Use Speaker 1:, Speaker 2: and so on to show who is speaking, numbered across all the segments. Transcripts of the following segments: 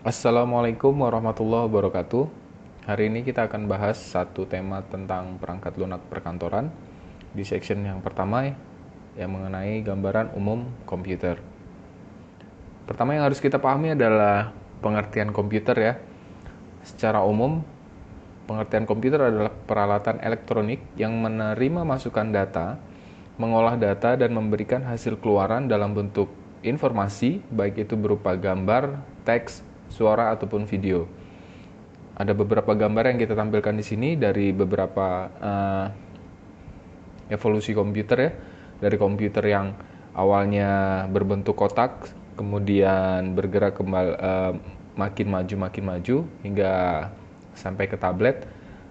Speaker 1: Assalamualaikum warahmatullahi wabarakatuh. Hari ini kita akan bahas satu tema tentang perangkat lunak perkantoran di section yang pertama yang mengenai gambaran umum komputer. Pertama yang harus kita pahami adalah pengertian komputer ya. Secara umum, pengertian komputer adalah peralatan elektronik yang menerima masukan data, mengolah data dan memberikan hasil keluaran dalam bentuk informasi, baik itu berupa gambar, teks, suara ataupun video. Ada beberapa gambar yang kita tampilkan di sini dari beberapa evolusi komputer ya, dari komputer yang awalnya berbentuk kotak, kemudian bergerak kembali makin maju hingga sampai ke tablet,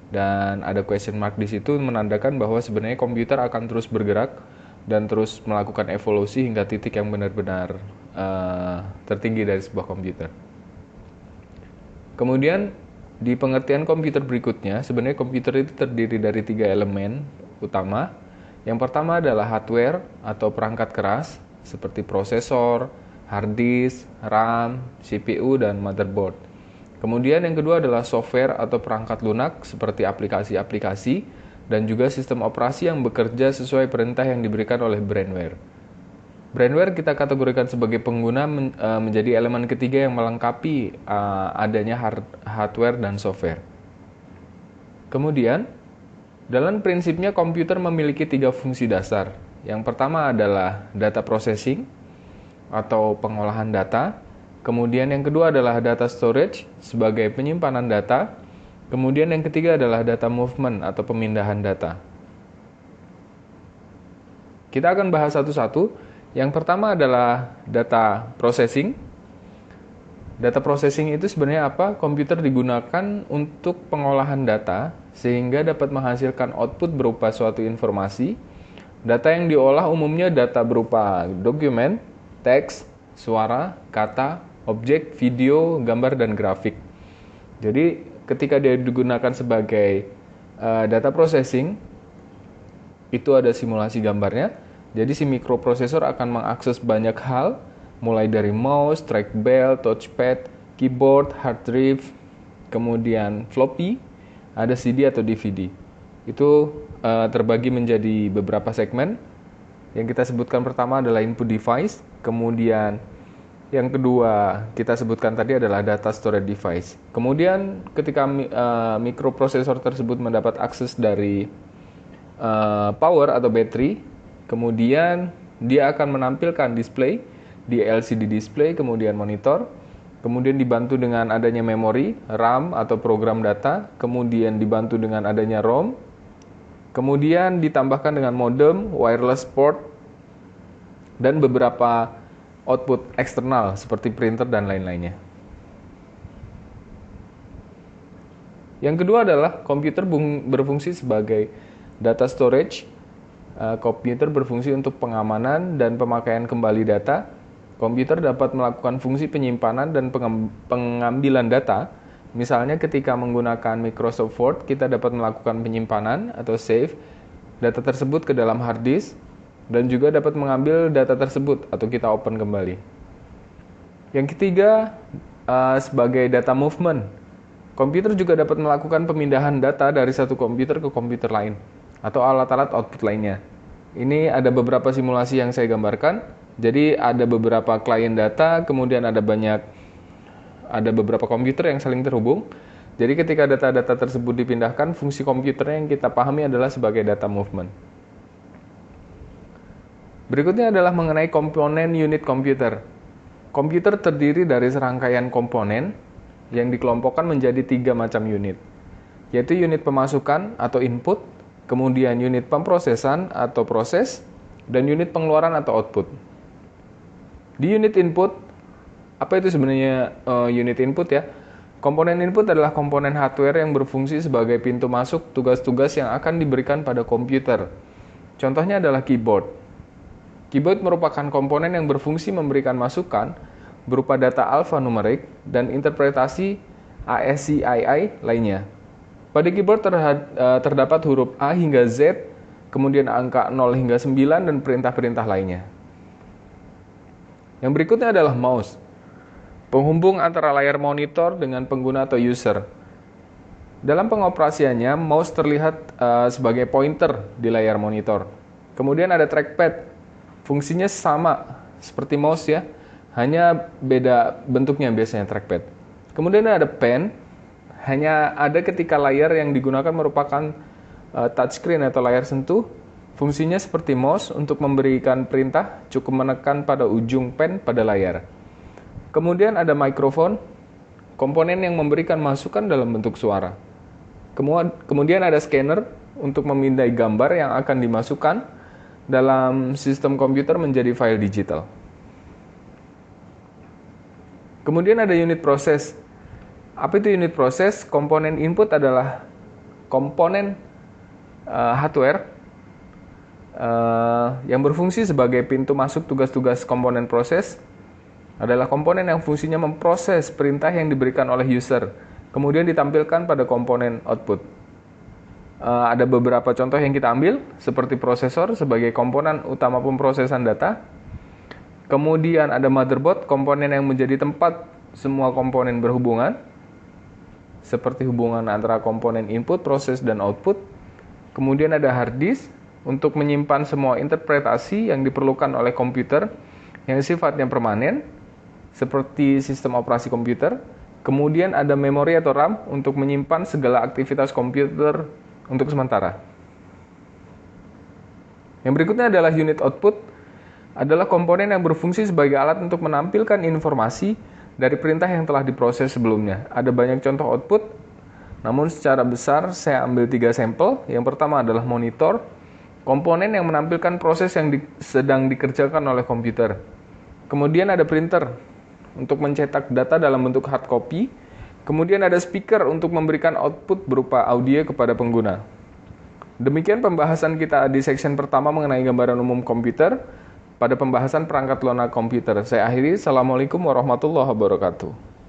Speaker 1: dan ada question mark di situ menandakan bahwa sebenarnya komputer akan terus bergerak dan terus melakukan evolusi hingga titik yang benar-benar tertinggi dari sebuah komputer. Kemudian di pengertian komputer berikutnya, sebenarnya komputer itu terdiri dari 3 elemen utama. Yang pertama adalah hardware atau perangkat keras seperti prosesor, hard disk, RAM, CPU, dan motherboard. Kemudian yang kedua adalah software atau perangkat lunak seperti aplikasi-aplikasi dan juga sistem operasi yang bekerja sesuai perintah yang diberikan oleh brainware. Brainware kita kategorikan sebagai pengguna menjadi elemen ketiga yang melengkapi adanya hardware dan software. Kemudian, dalam prinsipnya komputer memiliki 3 fungsi dasar. Yang pertama adalah data processing atau pengolahan data. Kemudian yang kedua adalah data storage sebagai penyimpanan data. Kemudian yang ketiga adalah data movement atau pemindahan data. Kita akan bahas satu-satu. Yang pertama adalah data processing. Data processing itu sebenarnya apa? Komputer digunakan untuk pengolahan data sehingga dapat menghasilkan output berupa suatu informasi. Data yang diolah umumnya data berupa dokumen, teks, suara, kata, objek, video, gambar, dan grafik. Jadi ketika dia digunakan sebagai data processing, itu ada simulasi gambarnya. Jadi si mikroprosesor akan mengakses banyak hal, mulai dari mouse, trackball, touchpad, keyboard, hard drive, kemudian floppy, ada CD atau DVD. Itu terbagi menjadi beberapa segmen. Yang kita sebutkan pertama adalah input device, kemudian yang kedua kita sebutkan tadi adalah data storage device. Kemudian ketika mikroprosesor tersebut mendapat akses dari power atau baterai, kemudian dia akan menampilkan display di LCD display, kemudian monitor, kemudian dibantu dengan adanya memori, RAM atau program data, kemudian dibantu dengan adanya ROM, kemudian ditambahkan dengan modem, wireless port, dan beberapa output eksternal seperti printer dan lain-lainnya. Yang kedua adalah komputer berfungsi sebagai data storage. Komputer berfungsi untuk pengamanan dan pemakaian kembali data. Komputer dapat melakukan fungsi penyimpanan dan pengambilan data. Misalnya ketika menggunakan Microsoft Word, kita dapat melakukan penyimpanan atau save data tersebut ke dalam hard disk dan juga dapat mengambil data tersebut atau kita open kembali. Yang ketiga, sebagai data movement. Komputer juga dapat melakukan pemindahan data dari satu komputer ke komputer lain atau alat-alat output lainnya. Ini ada beberapa simulasi yang saya gambarkan. Jadi ada beberapa klien data, kemudian ada beberapa komputer yang saling terhubung. Jadi ketika data-data tersebut dipindahkan, fungsi komputernya yang kita pahami adalah sebagai data movement. Berikutnya adalah mengenai komponen unit komputer. Komputer terdiri dari serangkaian komponen yang dikelompokkan menjadi 3 macam unit, yaitu unit pemasukan atau input, kemudian unit pemrosesan atau proses, dan unit pengeluaran atau output. Di unit input, apa itu sebenarnya unit input ya? Komponen input adalah komponen hardware yang berfungsi sebagai pintu masuk tugas-tugas yang akan diberikan pada komputer. Contohnya adalah keyboard. Keyboard merupakan komponen yang berfungsi memberikan masukan berupa data alfanumerik dan interpretasi ASCII lainnya. Pada keyboard terdapat huruf A hingga Z, kemudian angka 0 hingga 9, dan perintah-perintah lainnya. Yang berikutnya adalah mouse. penghubung antara layar monitor dengan pengguna atau user. Dalam pengoperasiannya, mouse terlihat sebagai pointer di layar monitor. Kemudian ada trackpad, fungsinya sama seperti mouse ya, hanya beda bentuknya biasanya trackpad. Kemudian ada pen, hanya ada ketika layar yang digunakan merupakan touchscreen atau layar sentuh. Fungsinya seperti mouse untuk memberikan perintah, cukup menekan pada ujung pen pada layar. Kemudian ada mikrofon, komponen yang memberikan masukan dalam bentuk suara. Kemudian ada scanner untuk memindai gambar yang akan dimasukkan dalam sistem komputer menjadi file digital. Kemudian ada unit proses. Apa itu unit proses? Komponen input adalah komponen hardware yang berfungsi sebagai pintu masuk tugas-tugas komponen proses. Adalah komponen yang fungsinya memproses perintah yang diberikan oleh user, kemudian ditampilkan pada komponen output. Ada beberapa contoh yang kita ambil, seperti prosesor sebagai komponen utama pemrosesan data. Kemudian ada motherboard, komponen yang menjadi tempat semua komponen berhubungan, seperti hubungan antara komponen input, proses, dan output. Kemudian ada hard disk, untuk menyimpan semua interpretasi yang diperlukan oleh komputer yang sifatnya permanen, seperti sistem operasi komputer. Kemudian ada memori atau RAM untuk menyimpan segala aktivitas komputer untuk sementara. Yang berikutnya adalah unit output, adalah komponen yang berfungsi sebagai alat untuk menampilkan informasi dari perintah yang telah diproses sebelumnya. Ada banyak contoh output, namun secara besar saya ambil 3 sampel. Yang pertama adalah monitor, komponen yang menampilkan proses yang sedang dikerjakan oleh komputer. Kemudian ada printer untuk mencetak data dalam bentuk hard copy. Kemudian ada speaker untuk memberikan output berupa audio kepada pengguna. Demikian pembahasan kita di section pertama mengenai gambaran umum komputer pada pembahasan perangkat lunak komputer. Saya akhiri. Assalamualaikum warahmatullahi wabarakatuh.